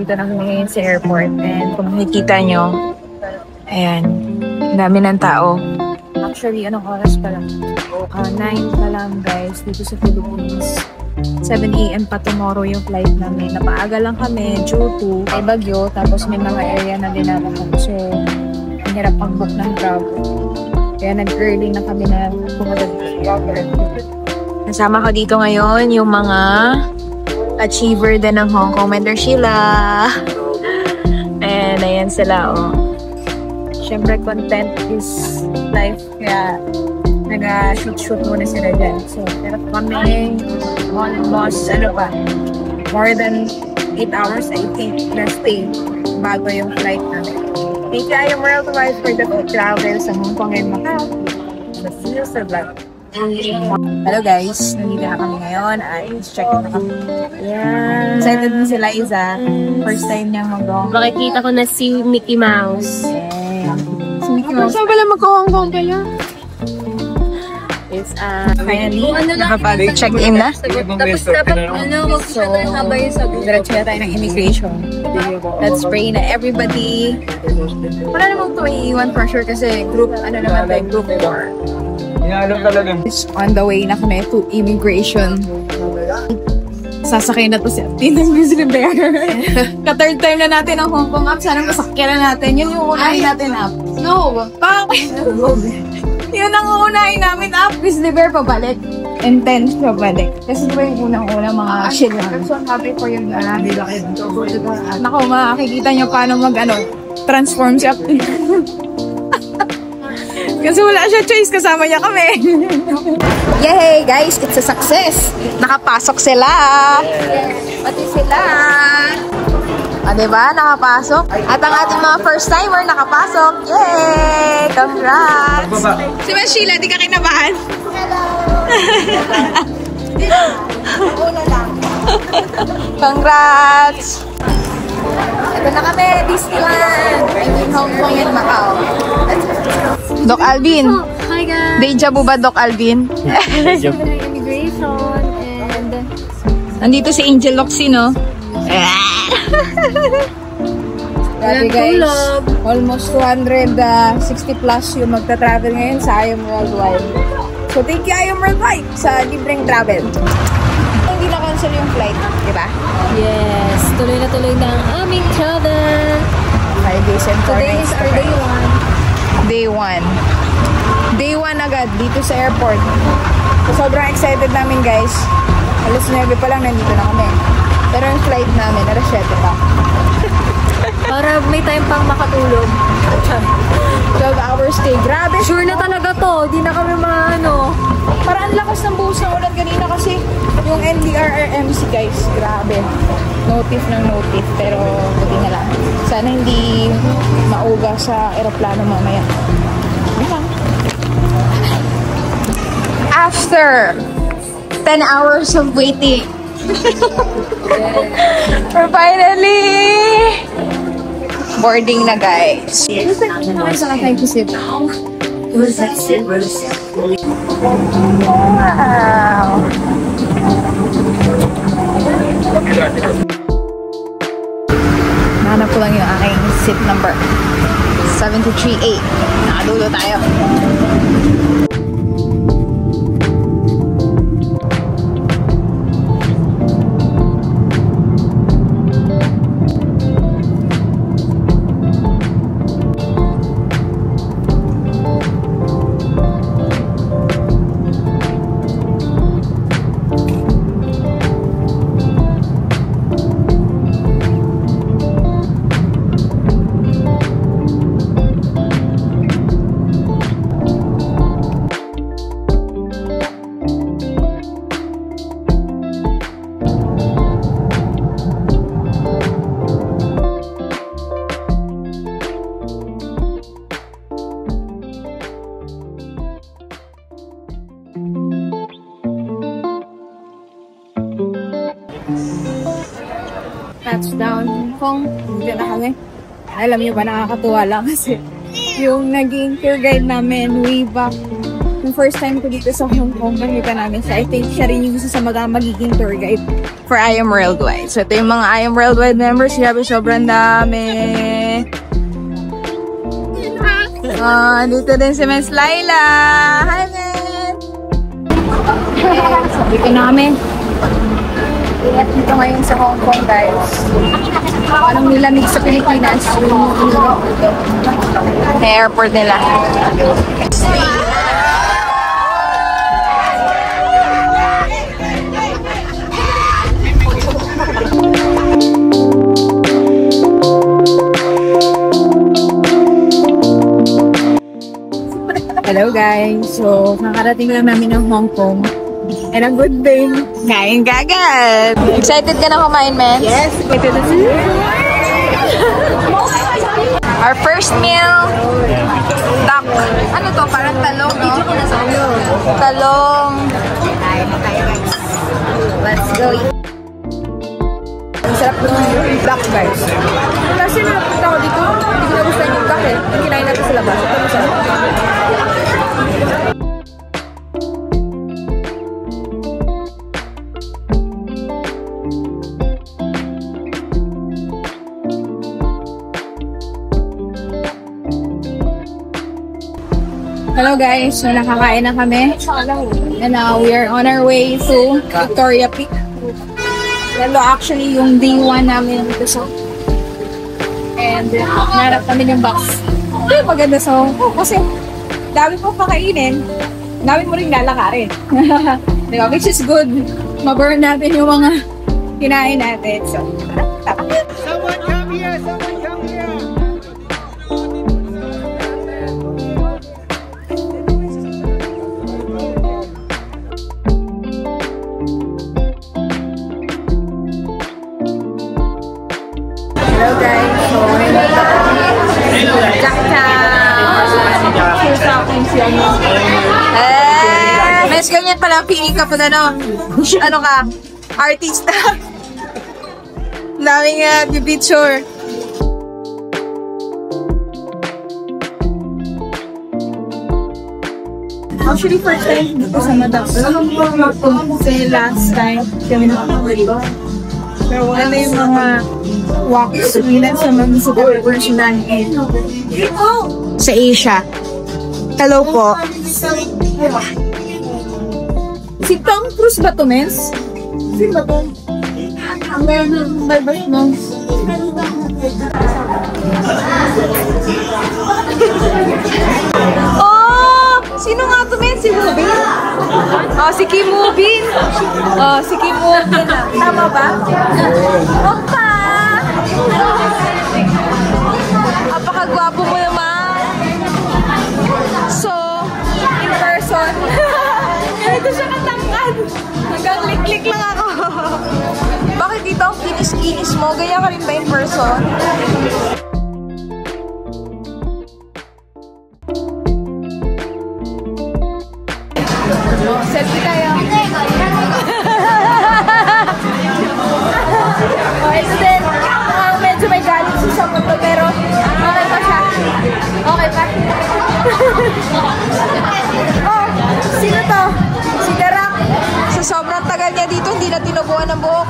nandito na kami ngayon sa airport. And kung nakikita nyo, ayan, dami ng tao. Actually, anong oras pa lang? 9 pa lang guys, dito sa Philippines. 7 AM pa tomorrow yung flight namin. Napaaga lang kami due to may bagyo, tapos may mga area na dinalaman. So, ang hirap pang-book ng Grab. Kaya nag-early na kami na pumunta dito. Nasama ko dito ngayon yung mga achiever din ng Hong Kong Mentor Sheila. And ayan sila, oh. Siyempre, content is life. Kaya nag-shoot muna sila dyan. So, pero kami almost, more than 8 hours, I think, na stay bago yung flight namin. Thank you, I am worldwide for the travel sa Hong Kong and Macau. See you sa vlog. Hello guys, nandito na kami ngayon. Check na kami. Yeah. Excited na si Liza. First time niyang mag-Hong Kong. Makikita ko na si Mickey Mouse. Yeah. Si Mickey Mouse. Saan pala mag-Hong Kong kaya? It's finally, nakapag-check-in na. Tapos dapat wag siya na habay sa Diretso na tayo ng immigration. Let's pray na everybody. Wala namang ito iiwan for sure kasi group 4. On the way na kami to immigration. Sasakay na to si Tinang Grizzly Bear. Ka-third time na natin ang Hong Kong app. Sana masakyan na natin. Yun yung unahin natin app. No! Yun ang uunahin namin app. Grizzly Bear pabalik. And then pabalik. Kasi diba yung unang-una mga chill lang. I'm so happy for yung Nako, makikita nyo paano transform si Aptin. Kasi wala siya choice, kasama niya kami. Yay, guys! It's a success! Nakapasok sila! Pati sila! Diba? Nakapasok. At ang ating mga first-timer nakapasok. Yay! Congrats! Si Miss Sheila, di ka kinabahan? Hello! Una lang. Congrats! Ito na kami, Disneyland! I mean, Hong Kong and Macau. Doc Alvin. Oh, hi guys. Deja vu ba, Doc Alvin? Deja vu. Immigration and nandito si Angel Loxy, no? Grabe guys. Almost 260 plus yung magta-travel ngayon sa I Am Worldwide. So thank you I Am Worldwide sa libreng travel. Hindi na cancel yung flight, di ba? yes, tuloy na tuloy na ang aming travel. 5 days and 4 Today nights. is our day 1. Day 1. Day 1 agad dito sa airport. So, sobrang excited namin guys. Alas 9 pa lang nandito na kami. Pero yung flight namin, alas 7 pa. Para may time pang makatulog. 12 hours stay. Grabe! Sure na talaga to. Di na kami Parang ang lakas ng buhos ng ulan kanina kasi yung NDRRMC guys. Grabe. Notif ng notif. Pero buti na lang. Sana hindi mauga sa aeroplano mamaya. After 10 hours of waiting, we're finally boarding na guys. Wow! Nahanap ko lang yung aking seat number 738. Nakadulo tayo. Touchdown Hong Kong. Dito na kami. Alam niyo ba, nakakatuwa lang kasi yung naging tour guide namin way back yung first time ko dito sa Hong Kong, nakita namin siya. I think siya rin yung isa sa magiging tour guide for I Am Worldwide. So, ito yung mga I Am Worldwide members. Grabe, sobrang dami. Dito din si Miss Laila. Hi, Miss! So, dito na kami. Ingat dito ngayon sa Hong Kong, guys. Anong nilamig sa Pilipinas? Sa airport nila. Hello guys! So, nakarating lang namin ng Hong Kong. And a good day. Kain ka agad! Excited ka na kumain, men? Yes! Excited na siya. Our first meal. Duck. Ano to? Parang talong, no? Talong. Let's go eat. Ang sarap ng duck, guys. Kasi napunta ko dito, hindi ko nagustuhan yung duck eh. Kinain natin sa labas. Ito masarap. Hello guys, so nakakain na kami. And now we are on our way to Victoria Peak. Lalo actually yung day 1 namin dito sa and narap kami yung box. Ito yung maganda sa Hong Kong kasi dami mo pakainin, dami mo rin lalakarin. Diba? Which is good. Ma-burn natin yung mga kinain natin. So, Someone come here! Someone come here! hello guys, so Mes, ganyan pala pili ka pag ano ka, artista. Daming picture. Actually, first time dito sa Madam. Kasi last time kami nakakawalo. Pero wala yung mga walks sa mga version natin sa Asia. Hello po. Si Tom Cruise ba to, Mes? Si ba to? Meron may version. Oh! Sino nga to, Mes? Si Mubin? Oh, si Kim Mubin. Oh, si Kim Mubin. Tama ba? Opa! Apakagwapo mo naman. So, in person. Ganito siya katangkad. Hanggang lik-lik lang ako. Bakit dito ang kinis-kinis mo? Ganyan ka rin ba in person? Selfie tayo. Oh, ito din. Medyo may galit siya sa mundo, pero okay pa siya. Okay pa. Oh, sino to? Si The Rock. Sa sobrang tagal niya dito, hindi na tinubuan ng buhok.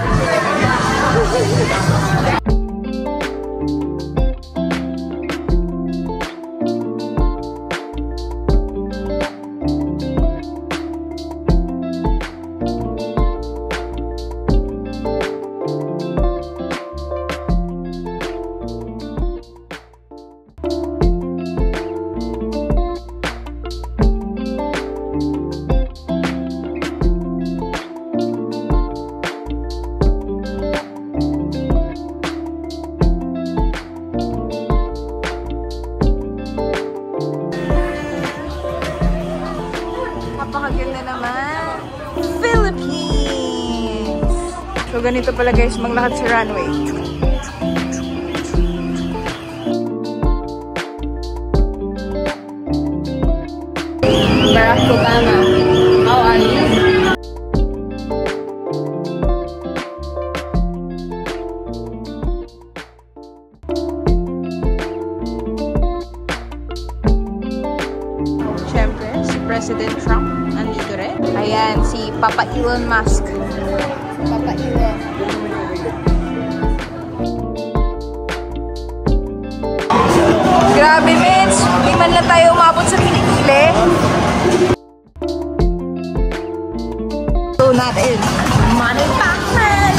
Napakaganda naman. Philippines! So, ganito pala guys, maglakad sa runway. Barack Obama, how are you? Siyempre, si President Trump. Elon Musk. Papa Elon. Grabe, Mitch. Hindi man lang tayo umabot sa kilikili. So natin. Money Pacman!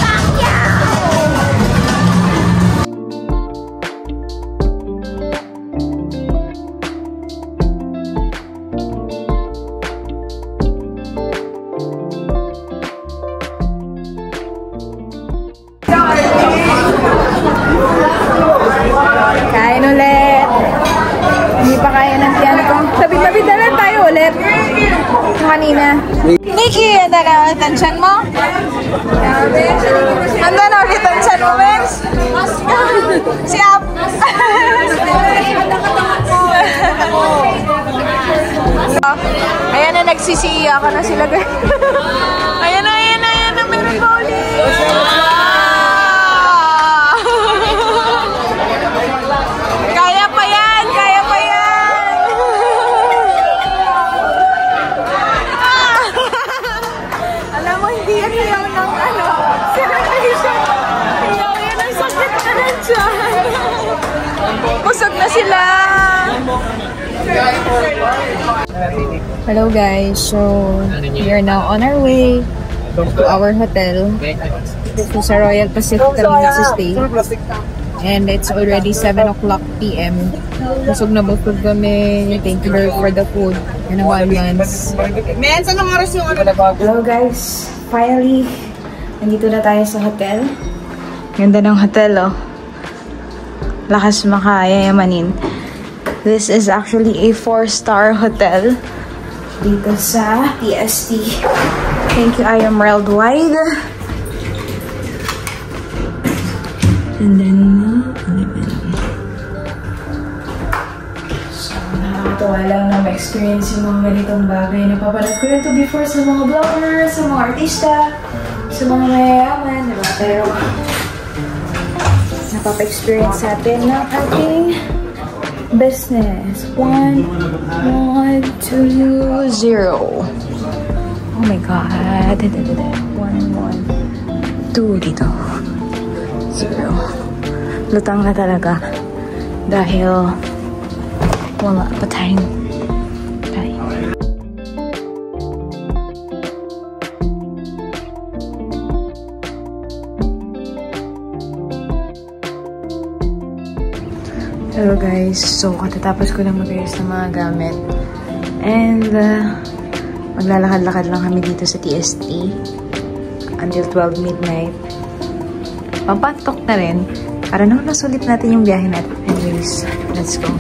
Kain ulit. Hindi pa kaya ng tiyan ko. Labit-labit na lang tayo ulit. Kanina. Nikki, handa na atensyon mo? Handa na atensyon mo, Vince? Si Ap. Ayan na, nagsisiya ka na sila. Ayan na, ayan na, ayan na, meron pa ulit. Kaya pa yan, kaya pa yan. Alam mo, hindi yan ayaw ng ano, celebration. Ayaw yan ang sakit na rin siya. Busog na sila. Hello guys, so we are now on our way to our hotel. This is a Royal Pacific kami nagsistay. And it's already 7 o'clock p.m. Busog na busog kami. Thank you for the food and the ambience. Men, anong oras yung ano? Hello guys, finally nandito na tayo sa hotel. Ganda ng hotel, oh. Lakas makayamanin. This is actually a 4-star hotel dito sa TST. Thank you, I am Worldwide. And then, so, nakakatawa lang na ma-experience yung mga ganitong bagay. Napapanood ko rin ito before sa mga vloggers, sa mga artista, sa mga mayayaman, diba? Pero, napapa-experience natin ng ating business. 1, 1, 2, 0. Oh my God. 1, 1, 2 dito. 0. Lutang na talaga. Dahil wala pa tayong time. Hello guys, so katatapos ko lang mag-ayos ng mga gamit and maglalakad-lakad lang kami dito sa TST until 12 midnight. Pampatok na rin para naman nasulit natin yung biyahe natin. Anyways, let's go.